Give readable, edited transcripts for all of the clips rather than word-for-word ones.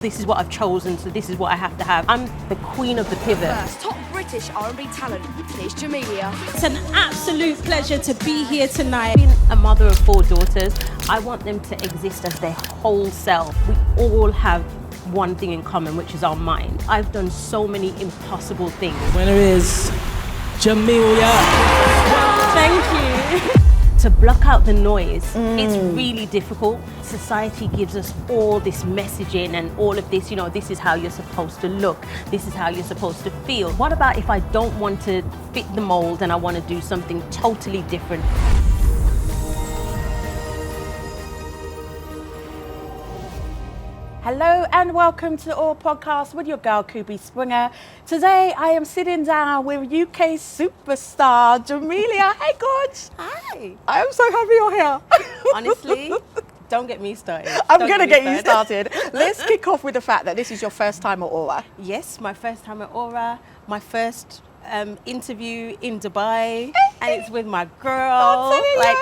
This is what I've chosen, so this is what I have to have. I'm the queen of the pivot. First, top British R&B talent is Jamelia. It's an absolute pleasure to be here tonight. Being a mother of 4 daughters, I want them to exist as their whole self. We all have one thing in common, which is our mind. I've done so many impossible things. Winner is Jamelia. Thank you. To block out the noise, it's really difficult. Society gives us all this messaging and all of this, this is how you're supposed to look, this is how you're supposed to feel. What about if I don't want to fit the mold and I want to do something totally different? Hello and welcome to the AURA Podcast with your girl Kubi Springer. Today I am sitting down with UK superstar Jamelia. Hey Gorge. Hi. I am so happy you're here. Honestly, don't get me started. I'm going to get you started. Let's kick off with the fact that this is your first time at AURA. Yes, my first time at AURA, my first interview in Dubai, and it's with my girl.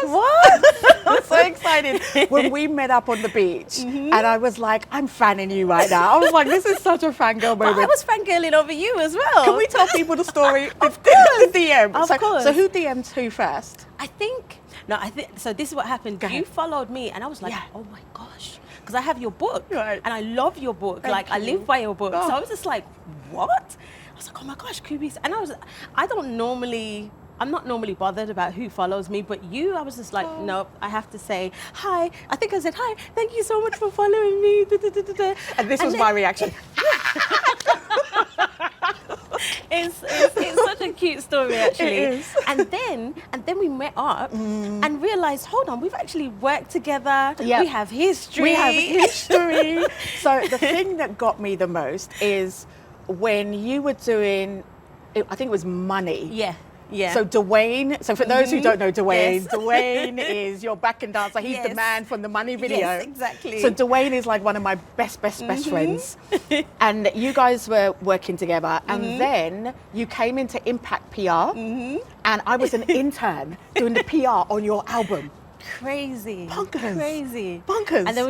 What? I'm so excited. When we met up on the beach, and I was like, I'm fanning you right now. I was like, this is such a fangirl moment. But I was fangirling over you as well. Can we tell people the story? Of course. The DM. Of course. So who DM'd who first? I think so. This is what happened. You followed me, and I was like, oh my gosh, because I have your book, right, and I love your book. Thank I you. live by your book. Oh. So I was just like, what? I was like, oh my gosh, Kubi's, and I'm not normally bothered about who follows me, but you, I was just like, nope, I have to say hi. I think I said, hi, thank you so much for following me. And this was my reaction. It's such a cute story, actually. It is. And then we met up and realized, hold on, we've actually worked together. Yep. We have history. We have history. So the thing that got me the most is when you were doing, I think it was Money. Yeah. Yeah. So Dwayne, so for those who don't know Dwayne, Yes. Dwayne is your backing dancer. He's the Yes. man from the Money video. Yes, exactly. So Dwayne is like one of my best friends. And you guys were working together, and then you came into Impact PR, and I was an intern doing the PR on your album. Crazy. Bonkers. Crazy. Bonkers. And then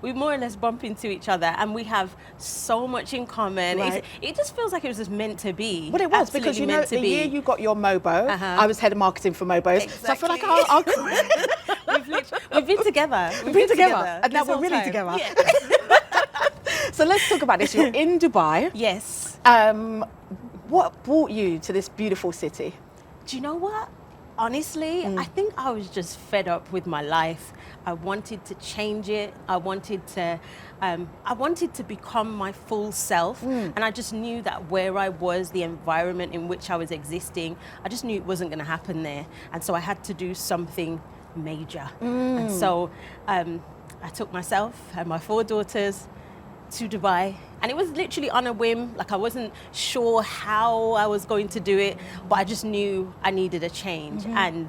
we more or less bump into each other, and we have so much in common. Right. It just feels like it was just meant to be. Well, it was, Absolutely because meant to the be. year you got your Mobo, I was head of marketing for Mobos. Exactly. So I feel like I'll We've been together. We've been together, and now this we're whole really time. together. Yeah. So let's talk about this. You're in Dubai. Yes. What brought you to this beautiful city? Do you know what? Honestly, I think I was just fed up with my life. I wanted to change it. I wanted to become my full self. And I just knew that where I was, the environment in which I was existing, I just knew it wasn't going to happen there. And so I had to do something major. And so I took myself and my 4 daughters to Dubai, and it was literally on a whim. Like, I wasn't sure how I was going to do it, but I just knew I needed a change. And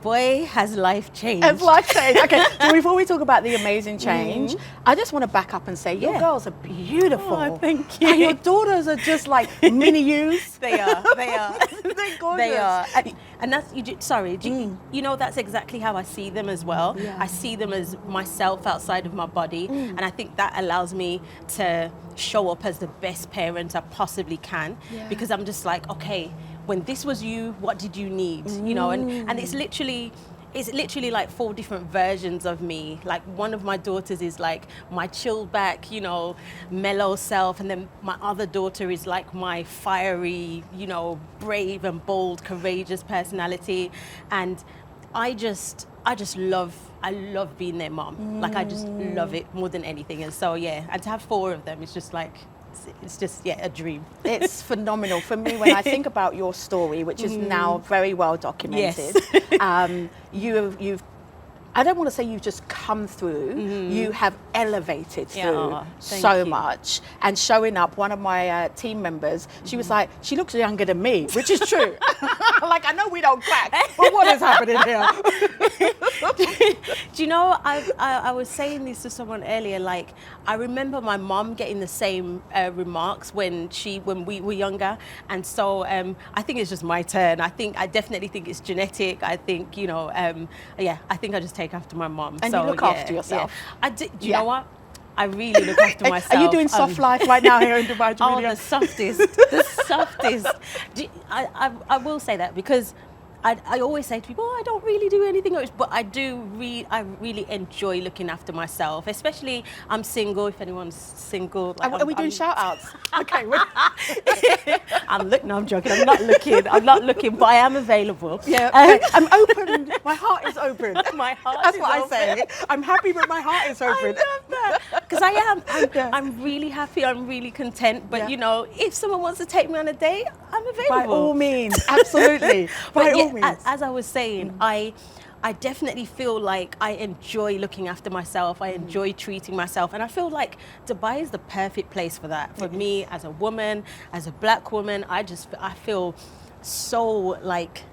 boy, has life changed. Has life changed? Okay, so before we talk about the amazing change, I just want to back up and say your girls are beautiful. Oh, thank you. And your daughters are just like mini yous. They are. They're gorgeous. They are. And that's, you know, that's exactly how I see them as well. Yeah. I see them as myself outside of my body. And I think that allows me to show up as the best parent I possibly can. Yeah. Because I'm just like, okay, when this was you, what did you need? You know, and it's literally like 4 different versions of me. Like, one of my daughters is like my chilled back, mellow self. And then my other daughter is like my fiery, brave and bold, courageous personality. And I love being their mom. Like, I just love it more than anything. And so, and to have 4 of them, it's just like, it's just, a dream. It's phenomenal. For me, when I think about your story, which is now very well documented, you've I don't want to say you've just come through, you have elevated through so much. And showing up, one of my team members, she was like, she looks younger than me, which is true. Like, I know we don't crack, but what is happening here? Do you know, I was saying this to someone earlier, like, I remember my mom getting the same remarks when we were younger. And so I think it's just my turn. I definitely think it's genetic. I think, I think I just take after my mom. And so, you look after yourself. I do. Do you know what? I really look after myself. Are you doing soft life right now here in Dubai, Oh, Jamelia? the softest, the softest. I will say that because I always say to people, I don't really do anything else, but I really enjoy looking after myself, especially I'm single, if anyone's single. Like, Are we doing shout outs? Okay. No, I'm joking, I'm not looking, but I am available. Yeah, I'm open. My heart is open. My heart That's is what open. I say. I'm happy, but my heart is open. I love that because I'm really happy. I'm really content. But Yeah. if someone wants to take me on a date, I'm available. By all means, absolutely. By all means. As I was saying, I definitely feel like I enjoy looking after myself. I enjoy treating myself, and I feel like Dubai is the perfect place for that. For me, as a woman, as a black woman, I feel so like.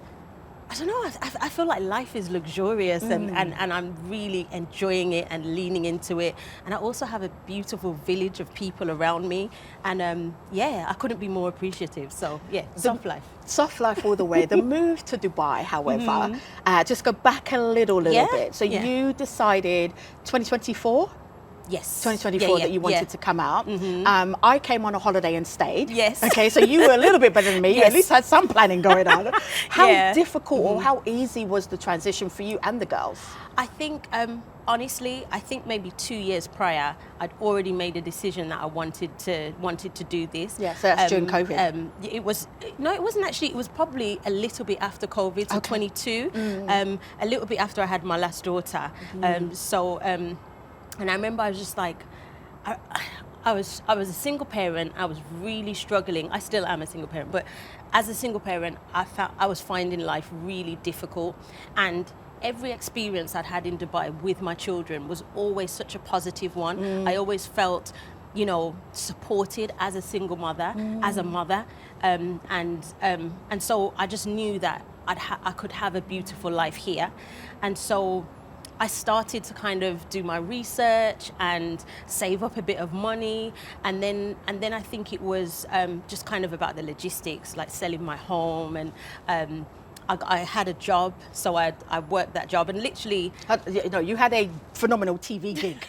I don't know, I feel like life is luxurious and I'm really enjoying it and leaning into it. And I also have a beautiful village of people around me. And I couldn't be more appreciative. So soft life. Soft life all the way. The move to Dubai, however, just go back a little bit. So you decided 2024? Yes. 2024 that you wanted to come out. I came on a holiday and stayed. Yes. Okay, so you were a little bit better than me. You at least had some planning going on. How difficult or how easy was the transition for you and the girls? I think, honestly, maybe 2 years prior, I'd already made a decision that I wanted to do this. Yeah, so that's during COVID. It wasn't actually. It was probably a little bit after COVID, so 22. A little bit after I had my last daughter. And I remember I was just like, I was a single parent. I was really struggling. I still am a single parent, but as a single parent, I was finding life really difficult. And every experience I'd had in Dubai with my children was always such a positive one. I always felt, supported as a single mother, as a mother, and so I just knew that I could have a beautiful life here, and so. I started to kind of do my research and save up a bit of money, and then I think it was just kind of about the logistics, like selling my home, and I had a job, so I worked that job, and literally, you had a phenomenal TV gig.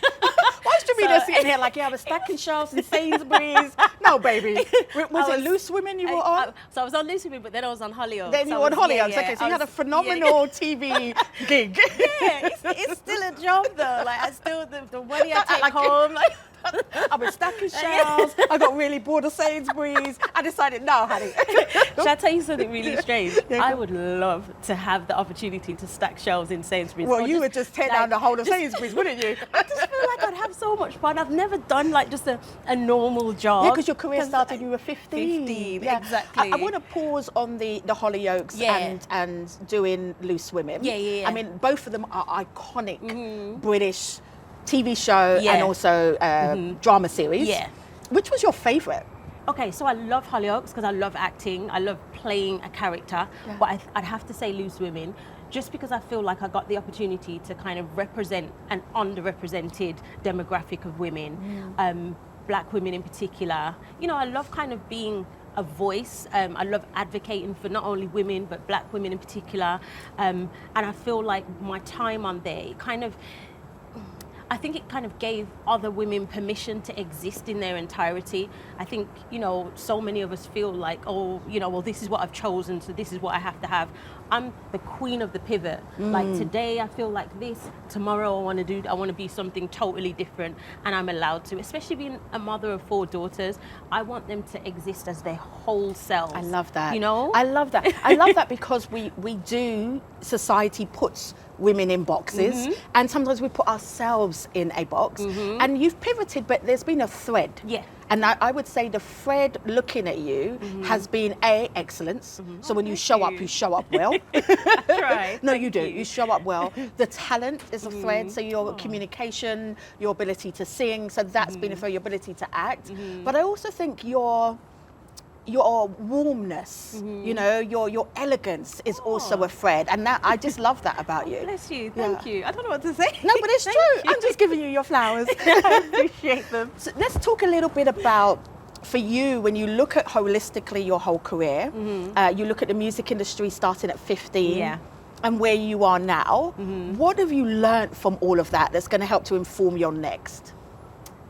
Why is Jamelia sitting here like you have a stacking shelves in Sainsbury's? No, baby. Was it Loose Women you were on? So I was on Loose Women, but then I was on Hollyoaks. Then you were on Hollyoaks. Okay, so you had a phenomenal TV gig. Yeah, it's still a job though. Like the money I take home. Like, I've been stacking shelves. I got really bored of Sainsbury's. I decided, no, honey. Shall I tell you something really strange? I would love to have the opportunity to stack shelves in Sainsbury's. Well, you would just tear down the whole of Sainsbury's, wouldn't you? I just feel like I'd have so much fun. I've never done like just a normal job. Yeah, because your career started when you were 15. 15, yeah. exactly. I want to pause on the Hollyoaks and doing Loose Women. Yeah. I mean, both of them are iconic British TV show and also drama series. Yeah. Which was your favourite? Okay, so I love Hollyoaks because I love acting. I love playing a character. Yeah. But I'd have to say Loose Women, just because I feel like I got the opportunity to kind of represent an underrepresented demographic of women, black women in particular. I love kind of being a voice. I love advocating for not only women, but black women in particular. And I feel like my time on there, I think it kind of gave other women permission to exist in their entirety. I think, so many of us feel like, well, this is what I've chosen, so this is what I have to have. I'm the queen of the pivot. Like today I feel like this, tomorrow I want to be something totally different, and I'm allowed to. Especially being a mother of 4 daughters, I want them to exist as their whole selves. I love that. I love that. I love that because society puts women in boxes, and sometimes we put ourselves in a box. And you've pivoted, but there's been a thread. Yeah. And I would say the thread looking at you has been excellence. So when you show up well. Right. No, you do. You show up well. The talent is a thread. So your communication, your ability to sing. So that's been a thread, your ability to act. But I also think your warmness, your elegance is also a thread, and that I just love that about you. Bless you, thank you. I don't know what to say. No, but it's true. I'm just giving you your flowers. I appreciate them. So let's talk a little bit about, for you, when you look at holistically your whole career, you look at the music industry starting at 15. And where you are now, what have you learned from all of that that's going to help to inform your next?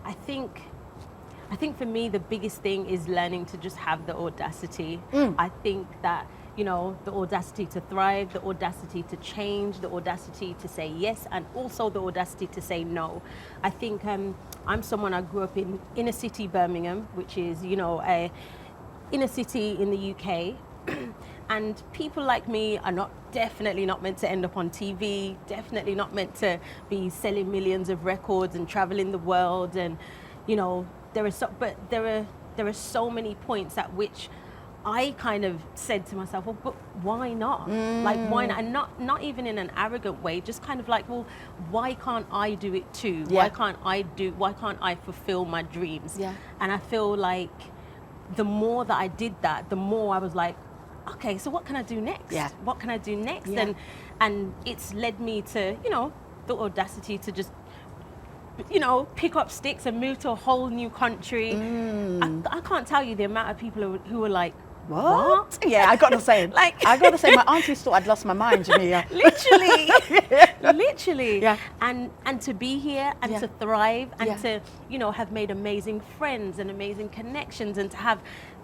I think for me, the biggest thing is learning to just have the audacity. I think that, you know, the audacity to thrive, the audacity to change, the audacity to say yes, and also the audacity to say no. I think I'm someone, I grew up in inner city Birmingham, which is, you know, a inner city in the UK. And people like me are definitely not meant to end up on TV, definitely not meant to be selling millions of records and traveling the world. And, you know, there are so many points at which I kind of said to myself, well, but why not? Like, why not? And not even in an arrogant way, just kind of like, well, why can't I do it too? Yeah. Why can't I fulfill my dreams? Yeah. And I feel like the more that I did that, the more I was like, okay, so what can I do next? Yeah. What can I do next? Yeah. And it's led me to, you know, the audacity to just, you know, pick up sticks and move to a whole new country. I can't tell you the amount of people who were like, what? Yeah, I got to say, Like- I got to say, my aunties thought I'd lost my mind, Jamelia. Literally. Yeah. And to be here and Yeah. to thrive and Yeah. to, you know, have made amazing friends and amazing connections and to have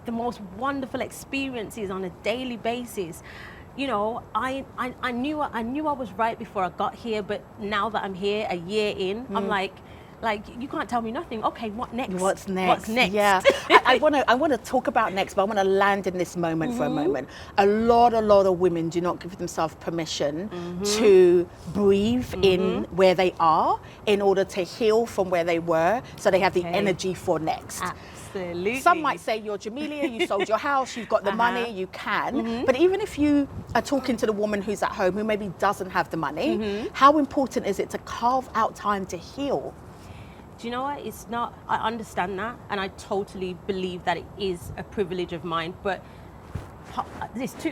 the most wonderful experiences on a daily basis. You know, I knew I was right before I got here, but now that I'm here a year in, I'm like, you can't tell me nothing. Okay, what next? What's next? What's next? Yeah, I want to talk about next, but I want to land in this moment for a moment. A lot of women do not give themselves permission to breathe in where they are in order to heal from where they were, so they have the Okay. energy for next. Absolutely. Some might say you're Jamelia, you sold your house, you've got the money, you can. But even if you are talking to the woman who's at home who maybe doesn't have the money, how important is it to carve out time to heal? Do you know what? It's not, I understand that, and I totally believe that it is a privilege of mine, but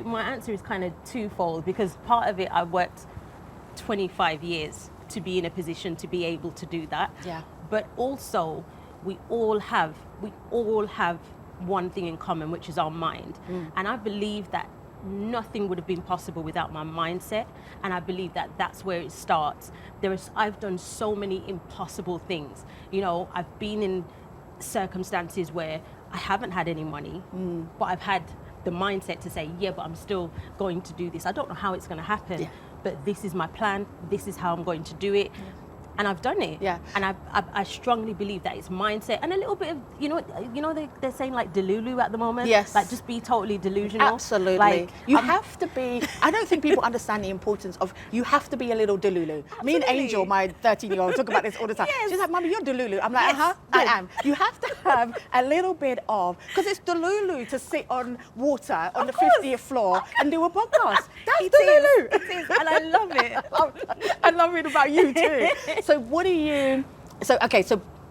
my answer is kind of twofold, because part of it, I worked 25 years to be in a position to be able to do that. Yeah. But also, we all have one thing in common, which is our mind. And I believe that nothing would have been possible without my mindset, and I believe that that's where it starts. I've done so many impossible things. You know, I've been in circumstances where I haven't had any money, but I've had the mindset to say, yeah, but I'm still going to do this. I don't know how it's going to happen, but this is my plan. This is how I'm going to do it. And I've done it. Yeah. And I strongly believe that it's mindset and a little bit of, you know, they're saying like delulu at the moment. Yes. Like just be totally delusional. Absolutely. Like, You have to be, I don't think people understand the importance of, you have to be a little delulu. Me and Absolutely. Angel, my 13-year-old, talk about this all the time. Yes. She's like, Mummy, you're delulu. I'm like, Yes. I am. You have to have a little bit of, because it's delulu to sit on water on the 50th floor and do a podcast. That's It delulu. is, it is, and I love it. I love it about you too. So what do you, so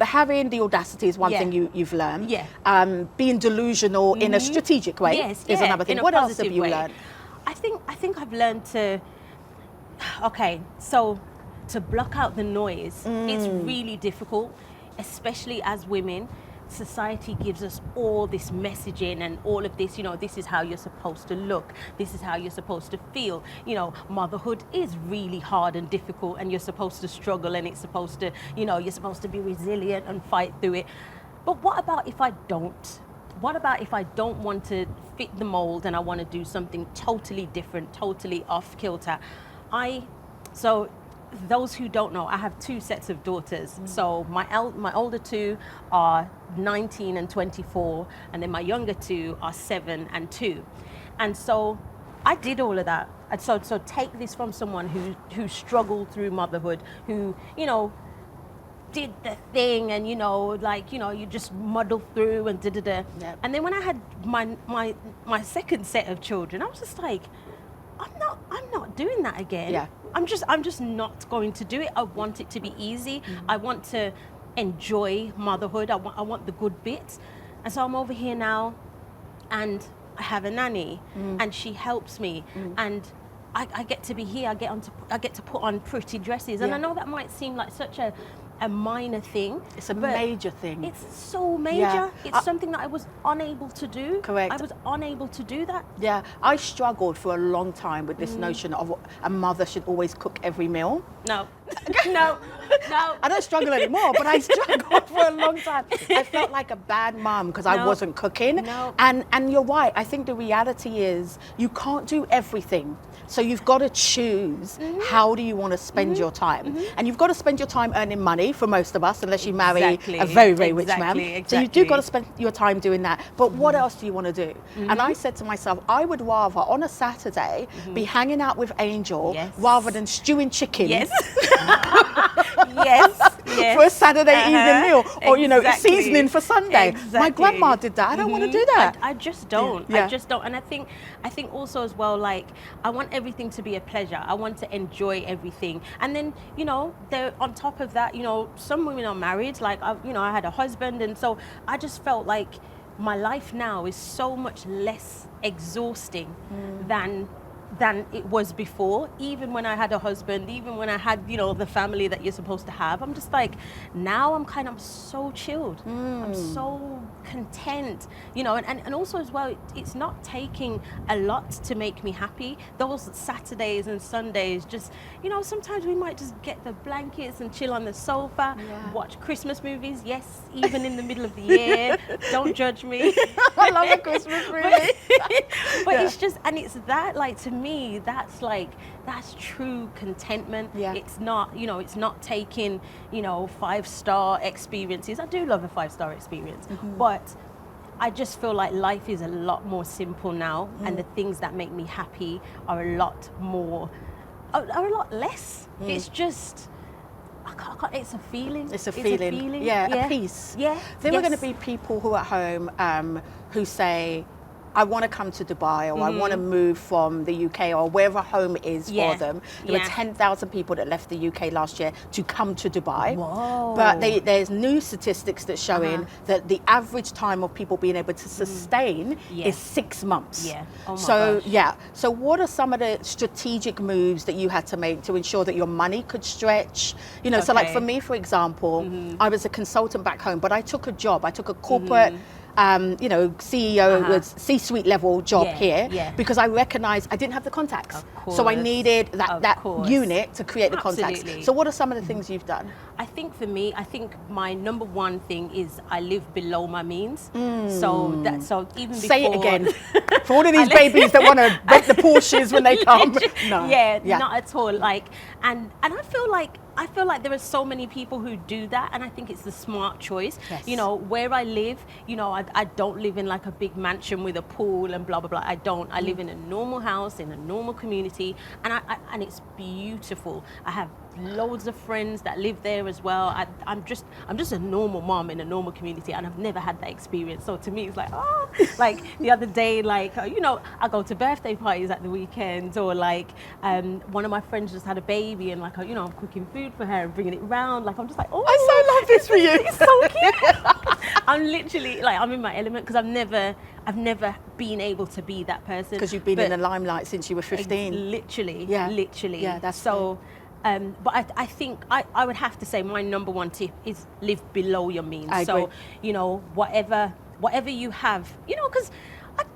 having the audacity is one Yeah. thing you've learned. Yeah. Being delusional in a strategic way Yes, is yeah, another thing. in a What else have positive you way. learned? I think I've learned to, so to block out the noise, it's really difficult, especially as women. Society gives us all this messaging and all of this, you know, this is how you're supposed to look, this is how you're supposed to feel. You know, motherhood is really hard and difficult, and you're supposed to struggle, and it's supposed to, you know, you're supposed to be resilient and fight through it. But what about if I don't? What about if I don't want to fit the mold and I want to do something totally different, totally off kilter? So those who don't know, I have two sets of daughters. So my older two are 19 and 24, and then my younger two are 7 and 2. And so I did all of that. And so take this from someone who struggled through motherhood, who, you know, did the thing, and, you know, like, you know, you just muddle through and da-da-da. Yep. And then when I had my second set of children, I was just like, I'm not doing that again. Yeah. I'm just not going to do it. I want it to be easy. I want to enjoy motherhood. I want the good bits. And so I'm over here now, and I have a nanny, and she helps me, and I get to be here. I get to put on pretty dresses, and Yeah. I know that might seem like such a minor thing. It's a but major thing. It's so major. Yeah. It's something that I was unable to do. Correct. I was unable to do that. Yeah, I struggled for a long time with this notion of a mother should always cook every meal. No. No. I don't struggle anymore, but I struggled for a long time. I felt like a bad mom because I wasn't cooking. No. And you're right. I think the reality is you can't do everything. So you've got to choose how do you want to spend your time. And you've got to spend your time earning money for most of us, unless you marry a very, very rich man. So you do got to spend your time doing that. But what else do you want to do? And I said to myself, I would rather on a Saturday be hanging out with Angel rather than stewing chicken. Yes. Yes. For a Saturday evening meal, or seasoning for Sunday. My grandma did that. I don't want to do that. I just don't. I just don't. And I think also as well, like, I want everything to be a pleasure. I want to enjoy everything. And then, there on top of that, some women are married. Like, I had a husband, and so I just felt like my life now is so much less exhausting than it was before. Even when I had a husband, even when I had, the family that you're supposed to have, I'm just like, now I'm so chilled. I'm so content, and also as well, it's not taking a lot to make me happy. Those Saturdays and Sundays, just, sometimes we might just get the blankets and chill on the sofa, watch Christmas movies. Yes, even in the middle of the year. Don't judge me. I love a Christmas movie. But it's just, and it's that, like, to me, that's true contentment. It's not, it's not taking, 5-star experiences. I do love a 5-star experience, but I just feel like life is a lot more simple now, and the things that make me happy are a lot less. It's just, I can't, it's a feeling. It's a feeling. Yeah, a peace. Yeah. There are going to be people who are at home who say, I want to come to Dubai, or I want to move from the UK, or wherever home is for them. There were 10,000 people that left the UK last year to come to Dubai. Whoa. But there's new statistics that showing that the average time of people being able to sustain is 6 months. Yeah. Oh my gosh. So what are some of the strategic moves that you had to make to ensure that your money could stretch? So like for me, for example, I was a consultant back home, but I took a job. I took a corporate CEO, C-suite level job here, because I recognized I didn't have the contacts. So I needed that unit to create the contacts. So what are some of the things you've done? I think for me, my number one thing is I live below my means. So even before... Say it again. For all of these babies that want to rent the Porsches when they come. No. Not at all. Like, and I feel like there are so many people who do that, and I think it's the smart choice. Yes. Where I live, I don't live in like a big mansion with a pool and blah blah blah. I don't. I live in a normal house in a normal community, and it's beautiful. I have loads of friends that live there as well. I'm just a normal mom in a normal community, and I've never had that experience. So to me, it's like, like the other day, like, I go to birthday parties at the weekend, or like one of my friends just had a baby, and like, I'm cooking food for her and bringing it round. Like, I'm just like, I so love this for you. It's so cute. I'm literally like, I'm in my element, because I've never been able to be that person. Because you've been in the limelight since you were 15. Literally. Yeah, that's so. But I think I would have to say my number one tip is live below your means. I agree. So, whatever you have, because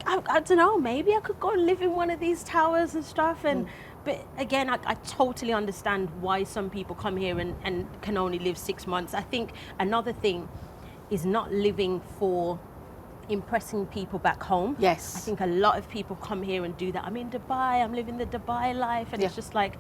I don't know, maybe I could go and live in one of these towers and stuff. But again, I totally understand why some people come here and can only live 6 months. I think another thing is not living for impressing people back home. Yes. I think a lot of people come here and do that. I'm in Dubai, I'm living the Dubai life, and it's just like,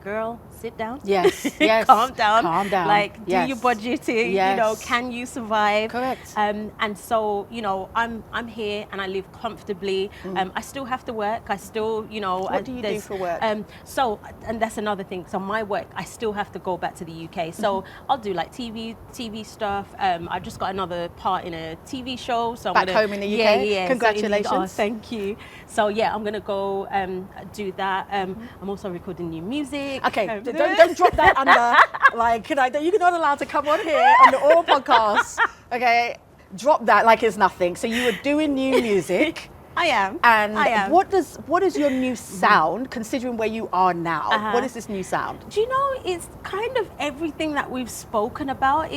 girl, sit down. Yes. Calm down. Like, do Yes. your budgeting. Yes. Can you survive? Correct. And so, I'm here and I live comfortably. I still have to work. I still, What do you do for work? So, and that's another thing. So my work, I still have to go back to the UK. So I'll do like TV stuff. I just got another part in a TV show. So back home in the UK. Yeah. Congratulations. Thank you. So yeah, I'm gonna go do that. I'm also recording new music. Okay, don't drop that under. Like, you're not allowed to come on here on the AURA podcast. Okay, drop that like it's nothing. So you were doing new music. I am. And I am. what is your new sound, considering where you are now? What is this new sound? Do you know, it's kind of everything that we've spoken about.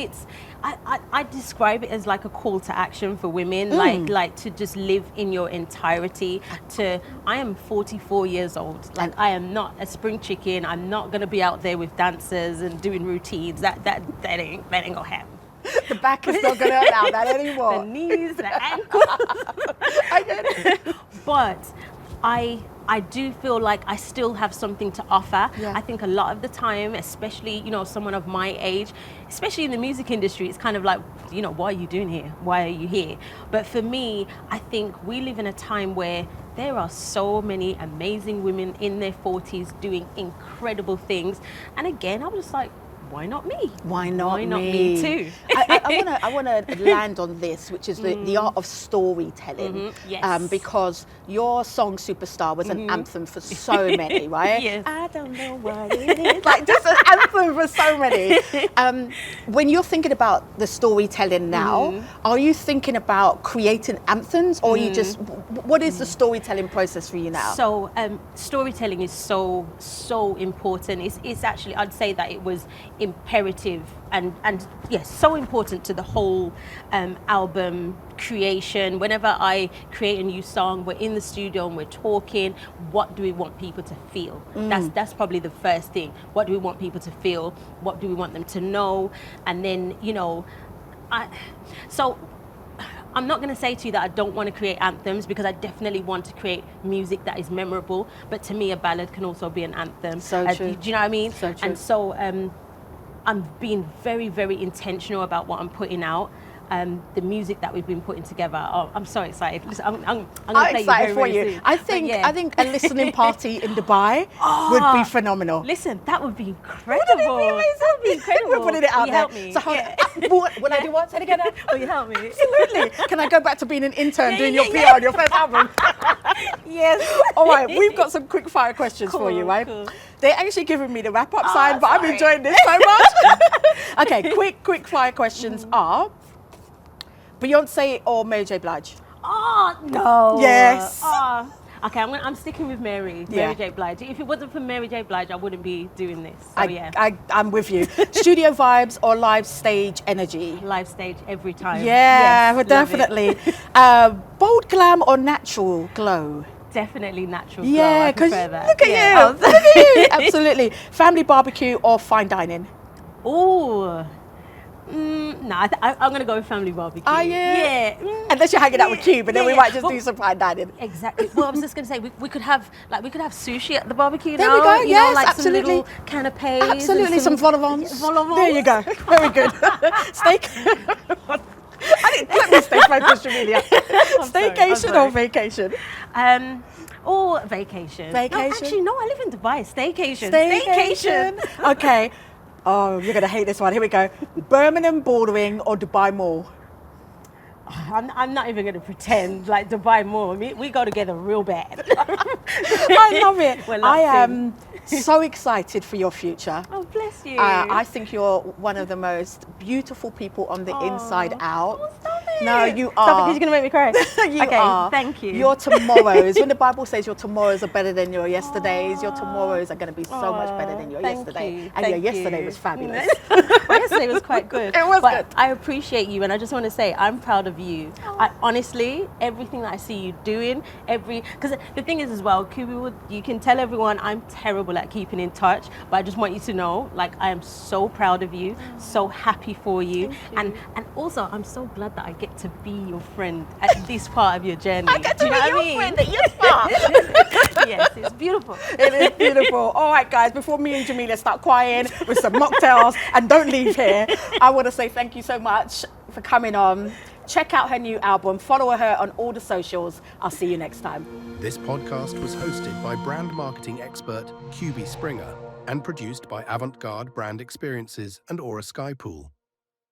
I describe it as like a call to action for women, like to just live in your entirety. I am 44 years old. Like, I am not a spring chicken. I'm not gonna be out there with dancers and doing routines. That ain't gonna happen. The back is not going to allow that anymore. The knees, the ankles. I get it. But I do feel like I still have something to offer. Yeah. I think a lot of the time, especially, you know, someone of my age, especially in the music industry, it's kind of like, you know, what are you doing here? Why are you here? But for me, I think we live in a time where there are so many amazing women in their 40s doing incredible things. And again, I was just like, why not me? Why not me too? I want to land on this, which is the art of storytelling. Yes. Because your song Superstar was an anthem for so many, right? Yes. I don't know what it is. Like, just an anthem for so many. When you're thinking about the storytelling now, are you thinking about creating anthems, or are you just, what is the storytelling process for you now? So storytelling is so important. It's actually, I'd say that it was imperative and yes, so important to the whole album creation. Whenever I create a new song, we're in the studio and we're talking, what do we want people to feel? That's probably the first thing. What do we want people to feel? What do we want them to know? And then, you know, I'm not going to say to you that I don't want to create anthems, because I definitely want to create music that is memorable. But to me, a ballad can also be an anthem. So true. Do you know what I mean? So true. And so I'm being very, very intentional about what I'm putting out. The music that we've been putting together. Oh, I'm so excited. Listen, I'm going to play excited you for very, you. very soon. I But think a listening party in Dubai would be phenomenal. Listen, that would be incredible. Wouldn't it be amazing? That would be incredible. We're putting it out Will you there. help me? So when I do what? Say it again. Will you help me? Absolutely. Can I go back to being an intern doing your yeah. PR on your first album? Yes. All right, we've got some quick fire questions for you, Cool, right? cool. They're actually giving me the wrap up sign, but I'm sorry. enjoying this so much. Okay, quick fire questions are Beyonce or Mary J. Blige? Oh, no. Yes. Oh. Okay, I'm sticking with Mary Yeah. J. Blige. If it wasn't for Mary J. Blige, I wouldn't be doing this. So I'm with you. Studio vibes or live stage energy? live stage every time. Yeah, Yes, well, love it. definitely. Bold glam or natural glow? Definitely natural. Yeah, because because look at you. Look at you. Absolutely. Family barbecue or fine dining? Oh. No, I'm going to go with family barbecue. Are you? Yeah. Unless you're hanging out with Cube, and then we Yeah. might just Well, do some fine dining. Exactly. Well, I was just going to say we could have sushi at the barbecue. There now, we go. You Yes, know, like absolutely. some little canapes. and Absolutely, some vol au vents. Vol au vents. There you go. Very good. Steak. Let me stay focused, Jamelia. Staycation sorry. or vacation? Or vacation. Vacation? No, actually, no, I live in Dubai. Staycation. Staycation. Okay. Oh, you're going to hate this one. Here we go. Birmingham Bordering or Dubai Mall? I'm not even going to pretend like Dubai Mall. We go together real bad. I love it. We're I locked am so excited for your future. Oh, bless you. I think you're one of the most beautiful people on the inside out. Oh, stop it. No, you Stop it, are. 'cause you're going to make me cry. You okay, are. thank you. Your tomorrows, when the Bible says your tomorrows are better than your yesterdays, your tomorrows are going to be so much better than your Thank yesterday. you, And your thank yesterday you. was fabulous. Well, yesterday was quite good. It was but good. I appreciate you, and I just want to say I'm proud of you. I honestly, everything that I see you doing, because the thing is as well, Kubi, you can tell everyone I'm terrible at keeping in touch, but I just want you to know, like, I am so proud of you, so happy for you, and also I'm so glad that I get to be your friend at this part of your journey. I get to Do you be know your what I mean? friend at your spa. Yes, it's beautiful. It is beautiful. All right, guys, before me and Jamelia start crying with some mocktails and don't leave here, I want to say thank you so much for coming on. Check out her new album. Follow her on all the socials. I'll see you next time. This podcast was hosted by brand marketing expert QB Springer and produced by Avant Garde Brand Experiences and AURA Skypool.